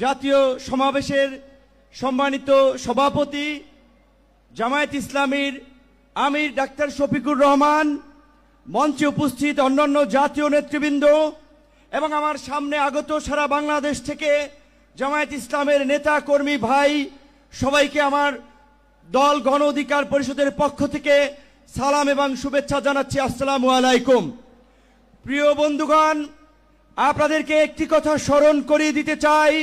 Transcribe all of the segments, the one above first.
জাতীয় সমাবেশের সম্মানিত সভাপতি জামায়াত ইসলামীর আমির ডাক্তার শফিকুর রহমান, মঞ্চে উপস্থিত অন্যান্য জাতীয় নেতৃবৃন্দ এবং আমার সামনে আগত সারা বাংলাদেশ থেকে জামায়াত ইসলামের নেতা কর্মী ভাই সবাইকে আমার দল গণ অধিকার পরিষদের পক্ষ থেকে সালাম এবং শুভেচ্ছা জানাচ্ছি। আসসালামু আলাইকুম। প্রিয় বন্ধুগণ, আপনাদেরকে একটি কথা স্মরণ করিয়ে দিতে চাই।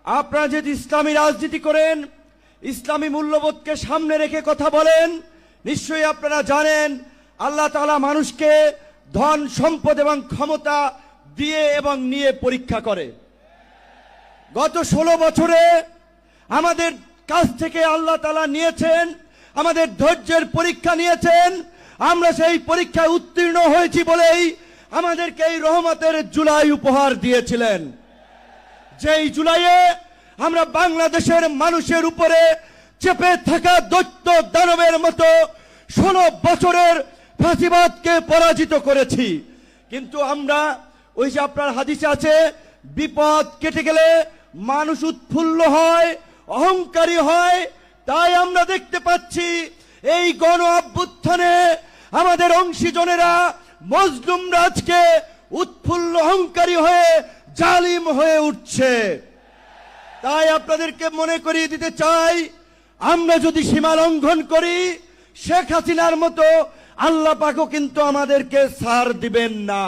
আপনারা যদি ইসলামী রাজনীতি করেন, ইসলামী মূল্যবোধকে সামনে রেখে কথা বলেন, নিশ্চয়ই আপনারা জানেন আল্লাহ তাআলা মানুষকে ধন সম্পদ এবং ক্ষমতা দিয়ে এবং নিয়ে পরীক্ষা করে। গত 16 বছরে আমাদের কাছ থেকে আল্লাহ তাআলা নিয়েছেন, আমাদের ধৈর্যের পরীক্ষা নিয়েছেন। আমরা সেই পরীক্ষায় উত্তীর্ণ হয়েছি বলেই আমাদেরকে এই রহমতের জুলাই উপহার দিয়েছিলেন। যেই জুলাইয়ে আমরা বাংলাদেশের মানুষের উপরে চেপে থাকা দৈত্য দানবের মতো 16 বছরের ফাঁসিবাদকে পরাজিত করেছি। কিন্তু আমরা ওই যে আপনার হাদিসে আছে, বিপদ কেটে গেলে মানুষ উৎফুল্ল হয়, অহংকারী হয়। তাই আমরা দেখতে পাচ্ছি এই গণ অভ্যুত্থানে আমাদের অংশীজনেরা, মজলুমরা আজকে উৎফুল্ল অহংকারী হয়ে জালিম হয়ে উঠছে। তাই আপনাদেরকে মনে করিয়ে দিতে চাই, আমরা যদি সীমা লঙ্ঘন করি, শেখ হাসিনার মতো আল্লাহ পাকও কিন্তু আমাদেরকে ছাড় দিবেন না।